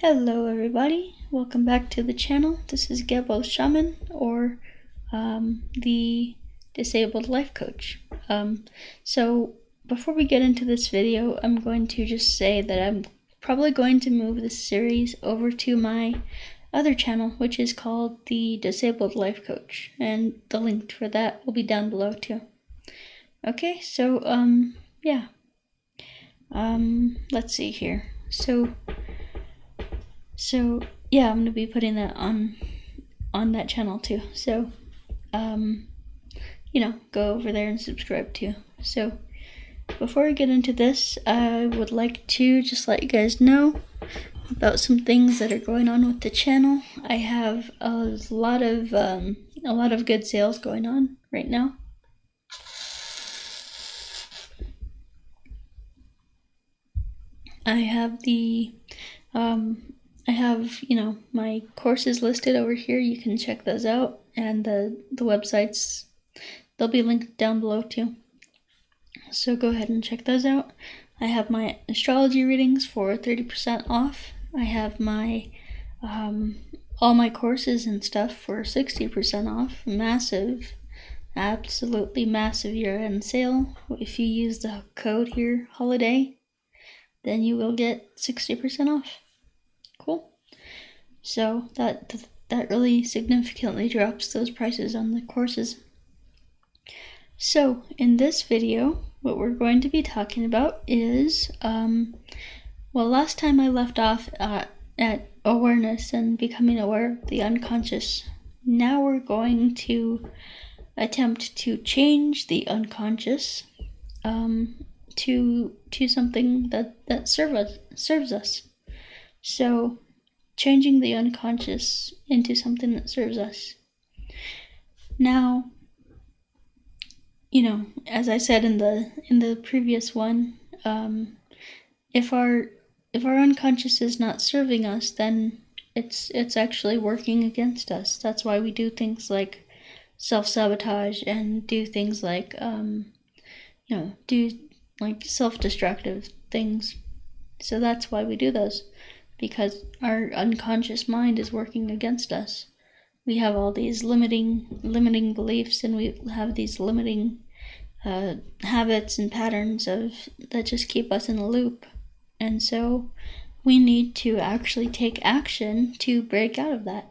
Hello everybody, welcome back to the channel. This is Gebo Shaman, or the Disabled Life Coach. So before we get into this video, I'm going to just say that I'm probably going to move this series over to my other channel, which is called the Disabled Life Coach, and the link for that will be down below too. Okay, so let's see here. So yeah, I'm gonna be putting that on that channel too. So go over there and subscribe too. So before we get into this, I would like to just let you guys know about some things that are going on with the channel. I have a lot of good sales going on right now. I have my courses listed over here. You can check those out, and the websites, they'll be linked down below too. So go ahead and check those out. I have my astrology readings for 30% off. I have my all my courses and stuff for 60% off. Massive, absolutely massive year-end sale. If you use the code here, holiday, then you will get 60% off. Cool. So that really significantly drops those prices on the courses. So in this video, what we're going to be talking about is, last time I left off at awareness and becoming aware of the unconscious. Now we're going to attempt to change the unconscious to something that serves us. So changing the unconscious into something that serves us. Now, as I said in the previous one, if our unconscious is not serving us, then it's actually working against us. That's why we do things like self-sabotage and do things like self-destructive things. So that's why we do those, because our unconscious mind is working against us. We have all these limiting beliefs, and we have these limiting habits and patterns that just keep us in a loop. And so we need to actually take action to break out of that.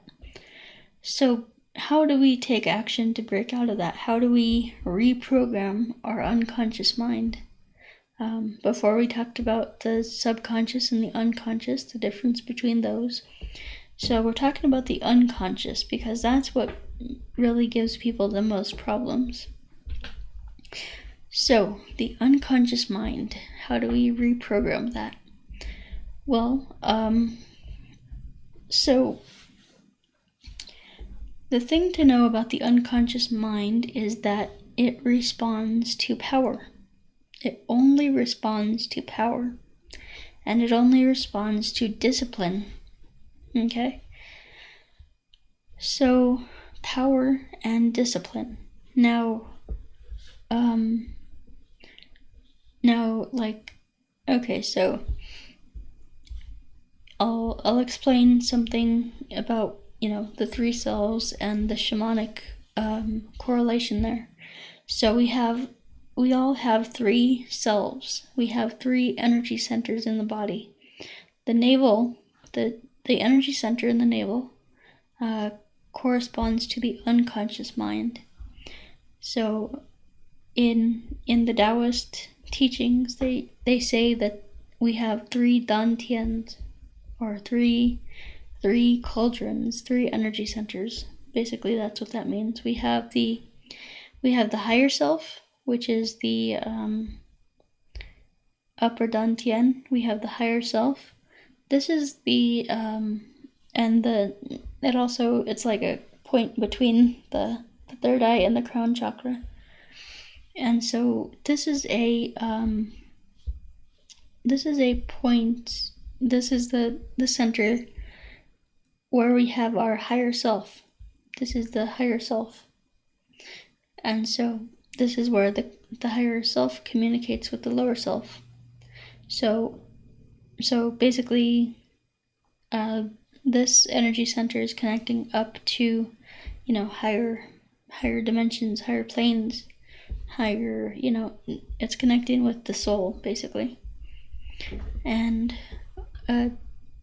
So how do we take action to break out of that? How do we reprogram our unconscious mind? Before we talked about the subconscious and the unconscious, the difference between those. So we're talking about the unconscious because that's what really gives people the most problems. So the unconscious mind, how do we reprogram that? Well, so the thing to know about the unconscious mind is that it responds to power. It only responds to power, and it only responds to discipline. Okay? So, power and discipline. Now, so I'll explain something about, the three cells and the shamanic correlation there. So we all have three selves. We have three energy centers in the body. The navel, the energy center in the navel, corresponds to the unconscious mind. So in the Taoist teachings, they say that we have three dantians, or three cauldrons, three energy centers. Basically, that's what that means. We have the higher self, which is the upper dantian. We have the higher self. This is the it's like a point between the third eye and the crown chakra. And so this is a point. This is the center where we have our higher self. This is the higher self. And so this is where the higher self communicates with the lower self. So basically, this energy center is connecting up to, higher dimensions, higher planes, higher, it's connecting with the soul, basically. And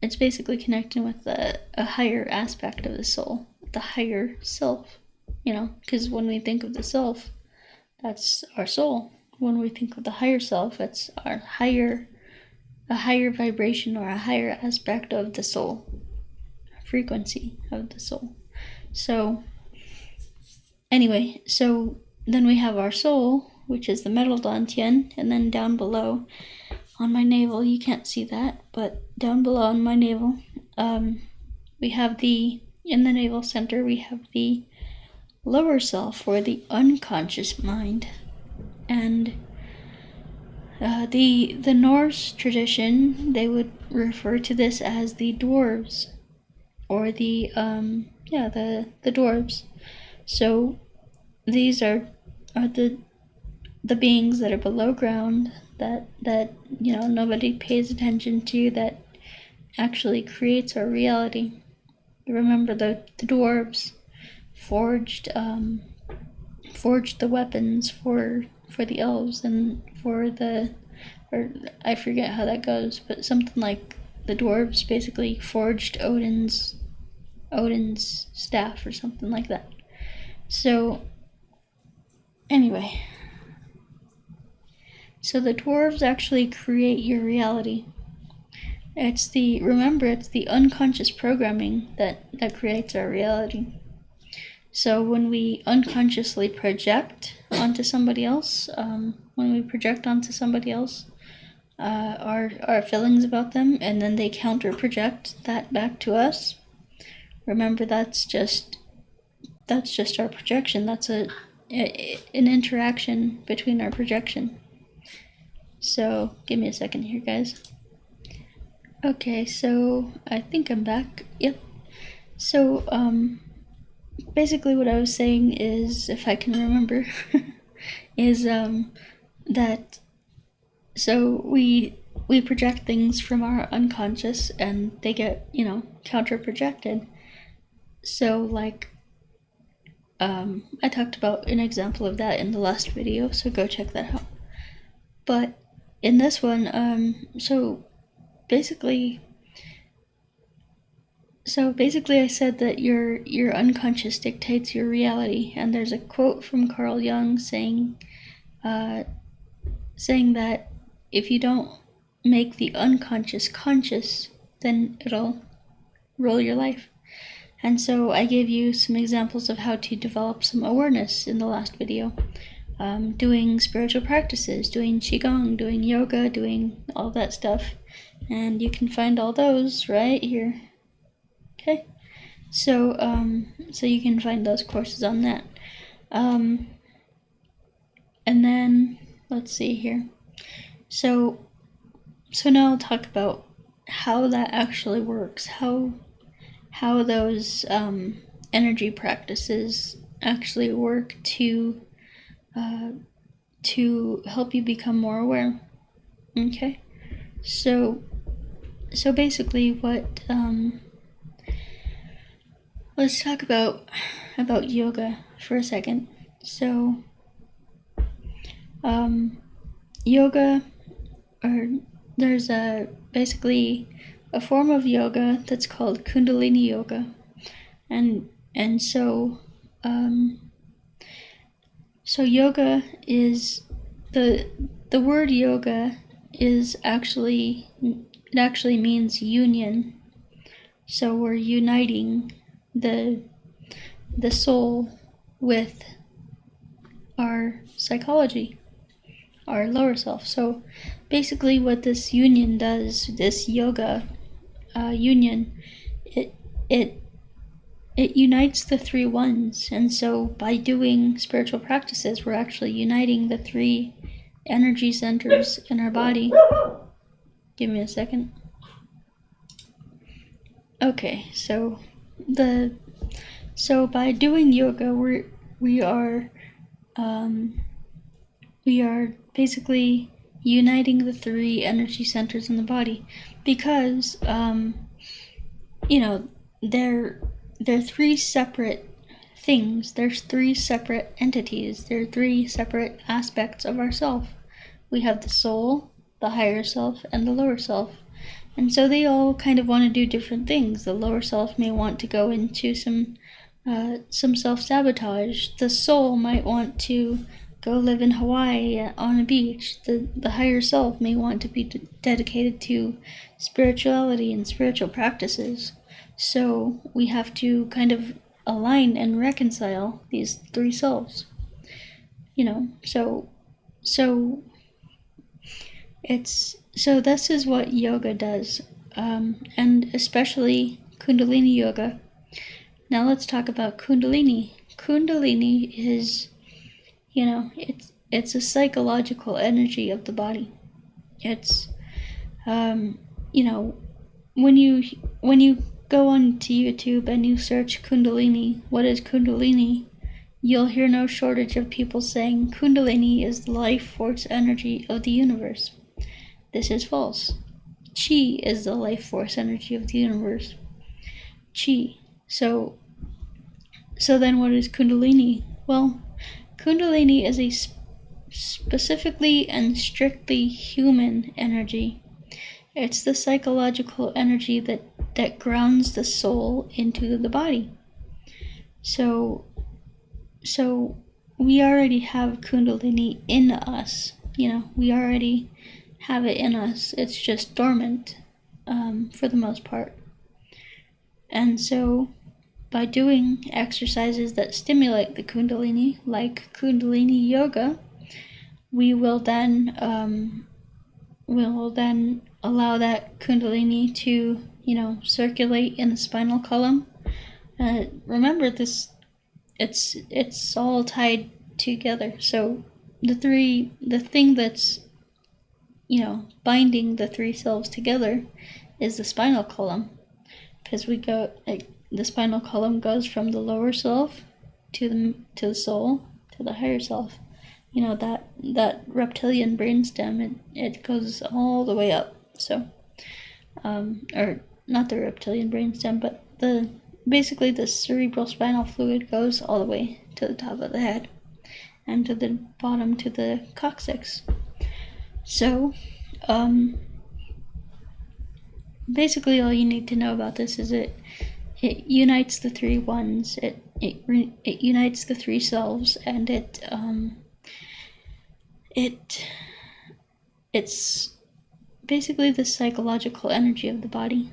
it's basically connecting with a higher aspect of the soul, the higher self, because when we think of the self, that's our soul. When we think of the higher self, it's a higher vibration or a higher aspect of the soul, frequency of the soul. So anyway, so then we have our soul, which is the metal dantian, and then down below on my navel, you can't see that, but down below on my navel, we have in the navel center, we have the lower self, or the unconscious mind. And the Norse tradition, they would refer to this as the dwarves, or the dwarves. So these are the beings that are below ground, that nobody pays attention to, that actually creates our reality. Remember, the dwarves forged the weapons for the elves, and or I forget how that goes, but something like the dwarves basically forged Odin's staff or something like that. So anyway, so the dwarves actually create your reality. It's the unconscious programming that creates our reality. So when we unconsciously project onto somebody else, our feelings about them, and then they counter project that back to us, remember, that's just our projection. That's an interaction between our projection. So give me a second here, guys. Okay, so I think I'm back. Yep. So basically what I was saying is, if I can remember, is that so we project things from our unconscious, and they get counter projected. So like I talked about an example of that in the last video, so go check that out. But in this one, so basically I said that your unconscious dictates your reality, and there's a quote from Carl Jung saying that if you don't make the unconscious conscious, then it'll rule your life. And so I gave you some examples of how to develop some awareness in the last video. Doing spiritual practices, doing Qigong, doing yoga, doing all that stuff. And you can find all those right here. Okay? So you can find those courses on that. And then, let's see here. So now I'll talk about how that actually works, how those energy practices actually work to help you become more aware. Okay, so basically, what let's talk about yoga for a second. So yoga, or there's basically a form of yoga that's called Kundalini Yoga, and so yoga is the word yoga is actually means union. So we're uniting the soul with our psychology, our lower self. So basically what this union does, this yoga union, it unites the three ones. And so by doing spiritual practices, we're actually uniting the three energy centers in our body. Give me a second. Okay, so by doing yoga, we are basically uniting the three energy centers in the body, because they're three separate things. There's three separate entities. There are three separate aspects of ourself. We have the soul, the higher self, and the lower self. And so they all kind of want to do different things. The lower self may want to go into some self-sabotage. The soul might want to go live in Hawaii on a beach. The higher self may want to be dedicated to spirituality and spiritual practices. So we have to kind of align and reconcile these three selves. So this is what yoga does, and especially Kundalini Yoga. Now let's talk about Kundalini. Kundalini is, it's a psychological energy of the body. It's, when you go onto YouTube and you search Kundalini, what is Kundalini? You'll hear no shortage of people saying Kundalini is the life force energy of the universe. This is false. Chi is the life force energy of the universe. Chi. So then what is Kundalini? Well, Kundalini is a specifically and strictly human energy. It's the psychological energy that grounds the soul into the body. So we already have Kundalini in us. We already have it in us. It's just dormant, for the most part. And so by doing exercises that stimulate the Kundalini, like Kundalini Yoga, we will then allow that Kundalini to, circulate in the spinal column. Remember this, it's all tied together. So the thing that's, binding the three selves together is the spinal column, because the spinal column goes from the lower self to the soul to the higher self. That reptilian brainstem, it goes all the way up. So, or not the reptilian brainstem, but basically the cerebral spinal fluid goes all the way to the top of the head and to the bottom to the coccyx. So, basically all you need to know about this is it unites the three ones. It unites the three selves, and it's basically the psychological energy of the body.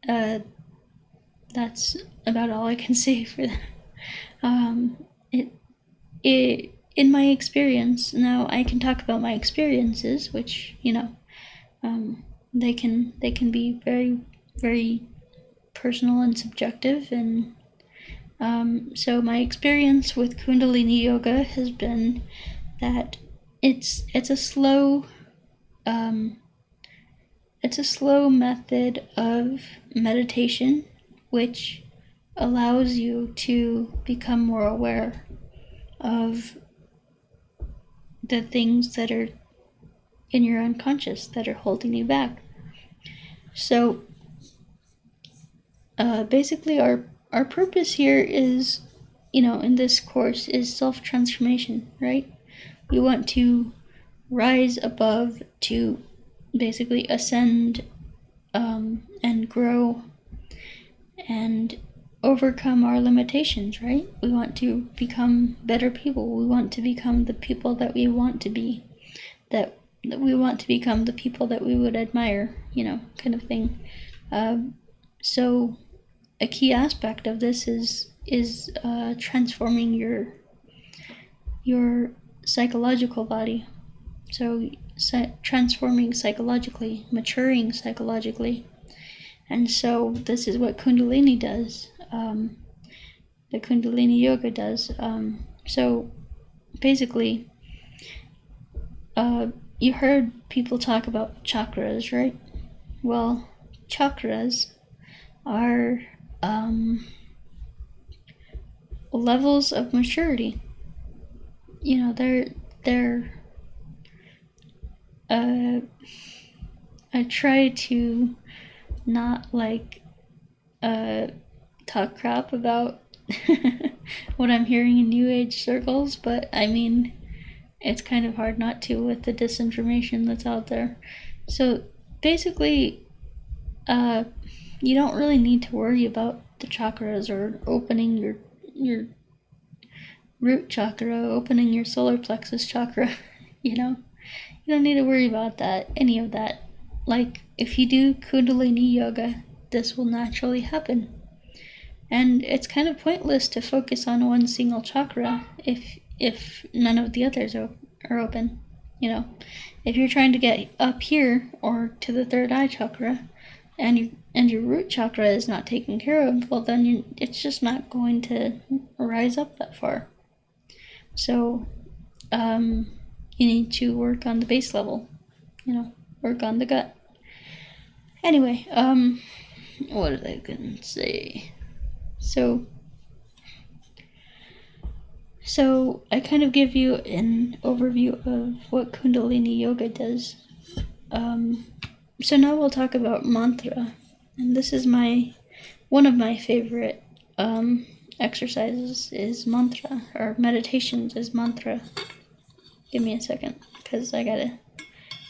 That's about all I can say for that. In my experience, now I can talk about my experiences, which they can be very, very personal and subjective, and so my experience with Kundalini Yoga has been that it's a slow method of meditation which allows you to become more aware of the things that are in your unconscious that are holding you back. So basically our purpose here is, in this course, is self-transformation, right? We want to rise above, to basically ascend, and grow and overcome our limitations, right? We want to become better people. We want to become the people that we want to be, that we want to become the people that we would admire, kind of thing. So a key aspect of this is transforming your psychological body. So transforming psychologically, maturing psychologically. And so this is what Kundalini does. The Kundalini Yoga does. So basically, you heard people talk about chakras, right? Well, chakras are levels of maturity. They're I try to not talk crap about what I'm hearing in New Age circles, but I mean, it's kind of hard not to with the disinformation that's out there. So basically, you don't really need to worry about the chakras or opening your root chakra, opening your solar plexus chakra. You don't need to worry about that, any of that. Like, if you do Kundalini Yoga, this will naturally happen. And it's kind of pointless to focus on one single chakra if none of the others are open. If you're trying to get up here or to the third eye chakra, and your root chakra is not taken care of, well then it's just not going to rise up that far. So you need to work on the base level, work on the gut. Anyway, what was I gonna say? So I kind of give you an overview of what Kundalini Yoga does. So now we'll talk about mantra, and this is one of my favorite exercises is mantra, or meditations is mantra. Give me a second, because I gotta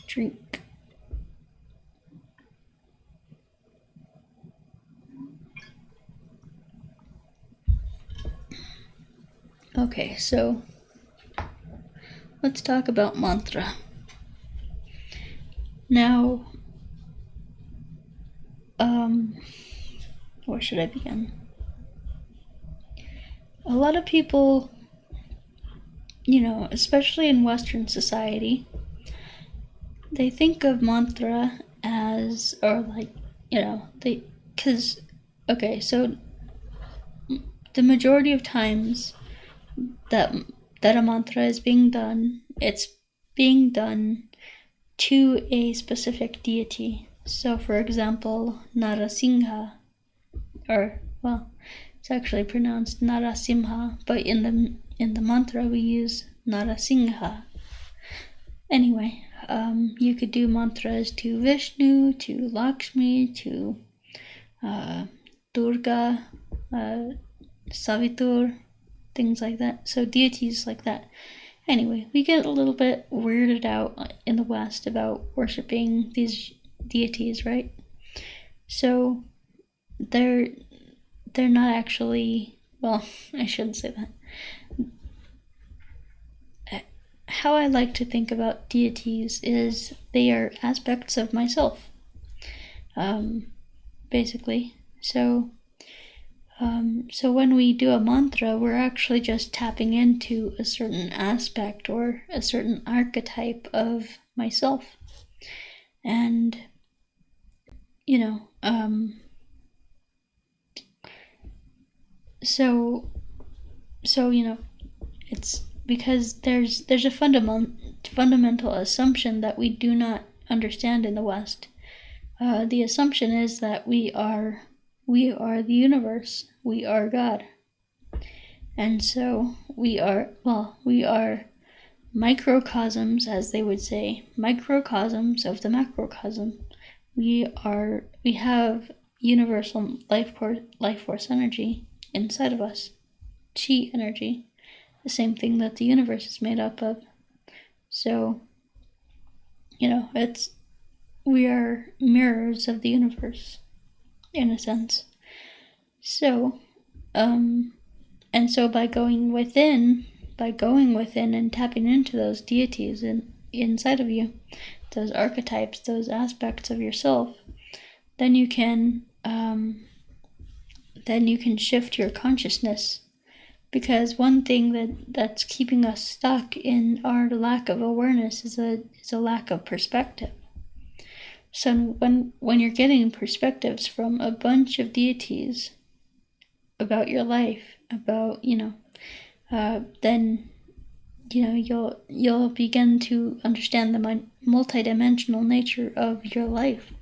drink. Okay, so let's talk about mantra. Now, where should I begin? A lot of people, especially in Western society, they think of mantra as, or like, so the majority of times that a mantra is being done, it's being done to a specific deity. So for example, Narasimha, it's actually pronounced Narasimha, but in the mantra we use Narasimha. Anyway, you could do mantras to Vishnu, to Lakshmi, to Durga, Savitur, things like that. So deities like that. Anyway, we get a little bit weirded out in the West about worshiping these deities, right? So they're not actually, well, I shouldn't say that. How I like to think about deities is they are aspects of myself, basically. So when we do a mantra, we're actually just tapping into a certain aspect or a certain archetype of myself. And, so it's because there's a fundamental assumption that we do not understand in the West. The assumption is that we are the universe. We are God. And so we are microcosms, as they would say, microcosms of the macrocosm. We have universal life force energy inside of us, chi energy, the same thing that the universe is made up of. So, we are mirrors of the universe, in a sense. So, and so by going within and tapping into those deities inside of you, those archetypes, those aspects of yourself, then you can shift your consciousness. Because one thing that's keeping us stuck in our lack of awareness is a lack of perspective. So when you're getting perspectives from a bunch of deities about your life, about then you'll begin to understand the multidimensional nature of your life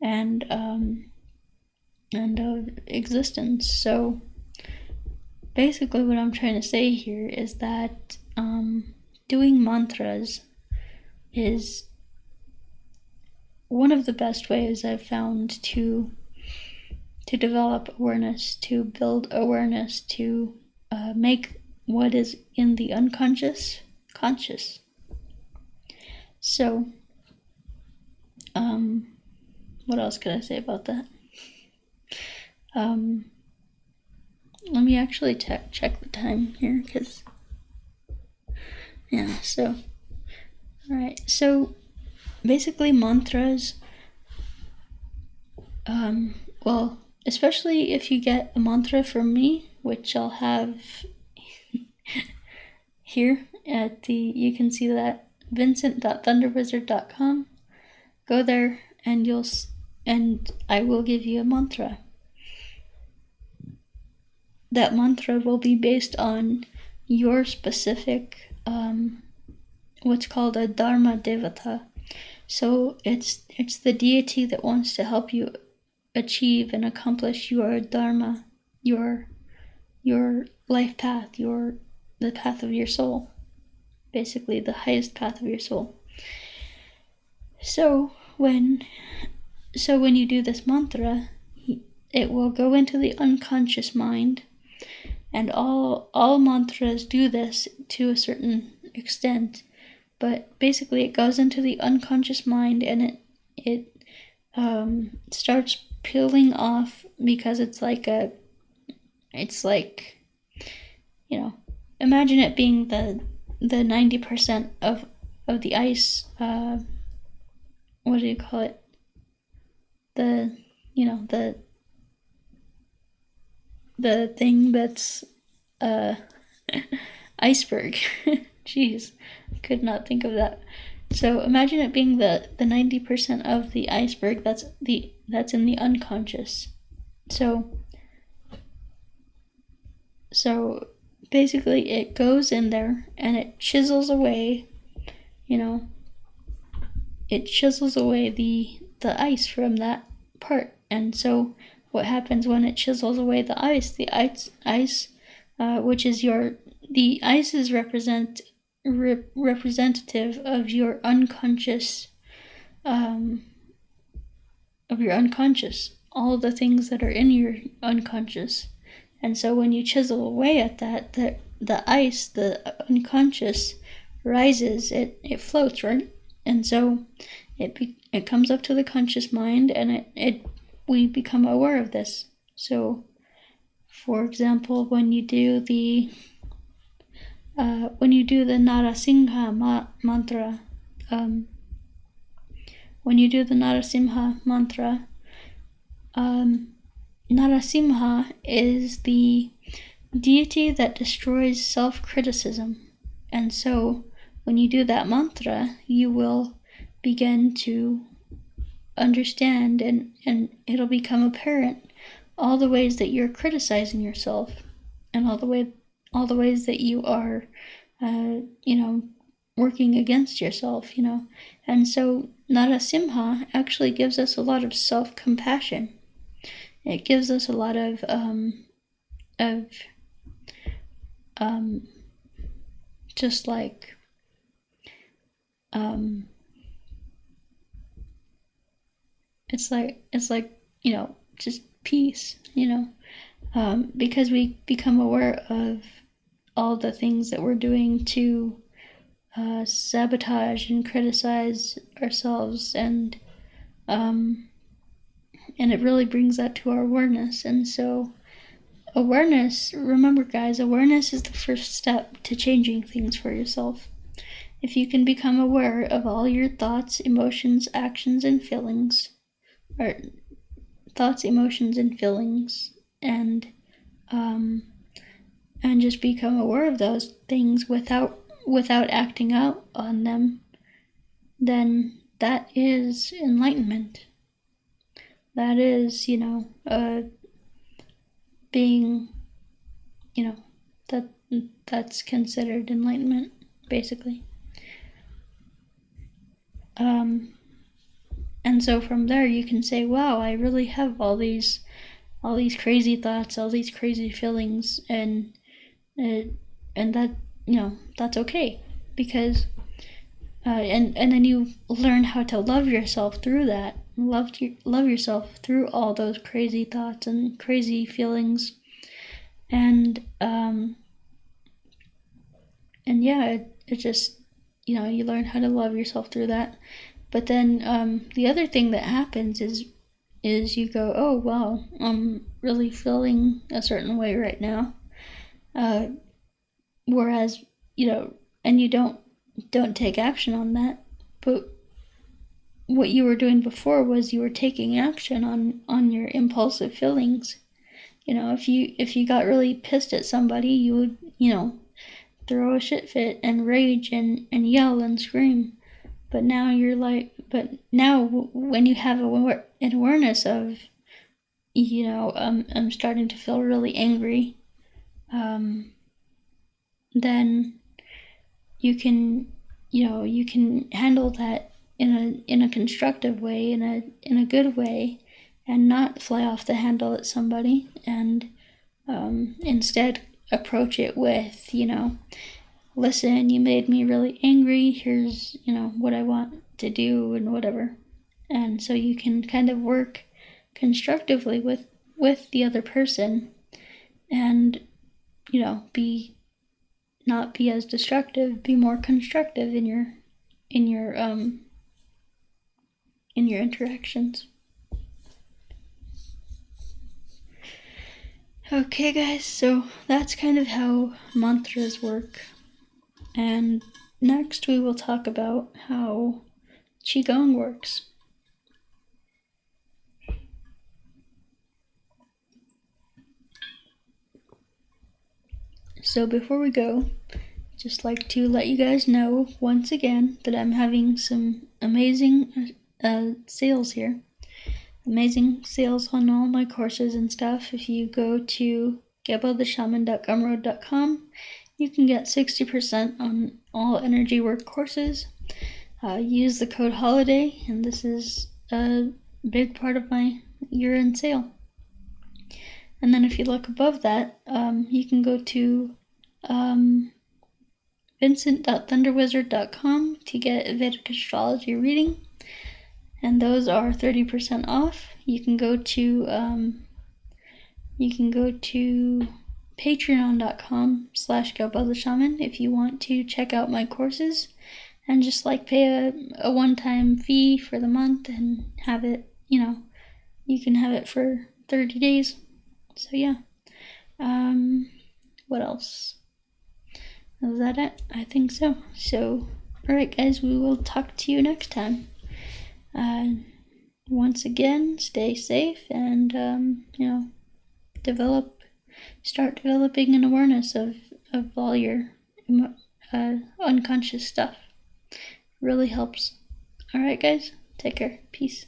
and of existence. So basically what I'm trying to say here is that doing mantras is one of the best ways I've found to develop awareness, to build awareness, to make what is in the unconscious conscious. So, what else could I say about that? Let me actually check the time here, because, yeah, so, alright, so, basically mantras, well, especially if you get a mantra from me, which I'll have here at you can see that, vincent.thunderwizard.com. Go there and I will give you a mantra. That mantra will be based on your specific, what's called a Dharma Devata. So it's the deity that wants to help you achieve and accomplish your Dharma, your life path, the path of your soul, basically the highest path of your soul. So when you do this mantra, it will go into the unconscious mind, and all mantras do this to a certain extent, but basically it goes into the unconscious mind, and it starts peeling off, because it's like, imagine it being the 90% of the ice, what do you call it? The thing that's iceberg. Jeez, I could not think of that. So imagine it being the 90% of the iceberg that's in the unconscious. So basically it goes in there and it chisels away, it chisels away the ice from that part. And so what happens when it chisels away the ice, which is the ice is representative of your unconscious, all the things that are in your unconscious. And so when you chisel away at that, the ice, the unconscious, rises, it floats, right? And so it comes up to the conscious mind, and we become aware of this. So, for example, when you do the Narasimha Mantra, Narasimha is the deity that destroys self-criticism. And so when you do that mantra, you will begin to understand, and it'll become apparent, all the ways that you're criticizing yourself, and all the ways that you are working against yourself, And so Narasimha actually gives us a lot of self-compassion. It gives us a lot of just like it's like just peace, because we become aware of all the things that we're doing to sabotage and criticize ourselves, and it really brings that to our awareness. And so awareness, remember guys, awareness is the first step to changing things for yourself. If you can become aware of all your thoughts, emotions, actions, and feelings, or thoughts, emotions, and feelings, and just become aware of those things without acting out on them, then that is enlightenment. That is, being, that's considered enlightenment, basically. And so from there you can say, wow, I really have all these crazy thoughts, all these crazy feelings, and that, that's okay, because and then you learn how to love yourself through that, love yourself through all those crazy thoughts and crazy feelings. And yeah, it just, you learn how to love yourself through that. But then the other thing that happens is you go, oh wow, I'm really feeling a certain way right now. Whereas, and you don't take action on that. But what you were doing before was you were taking action on your impulsive feelings. If you got really pissed at somebody, you would, throw a shit fit and rage and yell and scream. But now when you have an awareness of, I'm starting to feel really angry, then you can handle that in a constructive way, in a good way, and not fly off the handle at somebody, and instead approach it with, listen, you made me really angry, here's, what I want to do and whatever. And so you can kind of work constructively with the other person, and, not be as destructive, be more constructive in your interactions. Okay guys, so that's kind of how mantras work. And next we will talk about how Qigong works. So before we go, just like to let you guys know once again that I'm having some amazing sales here. Amazing sales on all my courses and stuff. If you go to gebotheshaman.gumroad.com, you can get 60% on all energy work courses. Use the code HOLIDAY, and this is a big part of my year-end sale. And then if you look above that, you can go to vincent.thunderwizard.com to get a Vedic astrology reading, and those are 30% off. You can go to patreon.com/gebotheshaman if you want to check out my courses and just like pay a one-time fee for the month and have it, you can have it for 30 days. So yeah. What else? Is that it? I think so. So, alright guys, we will talk to you next time. Once again, stay safe and, start developing an awareness of all your unconscious stuff. Really helps. Alright guys, take care. Peace.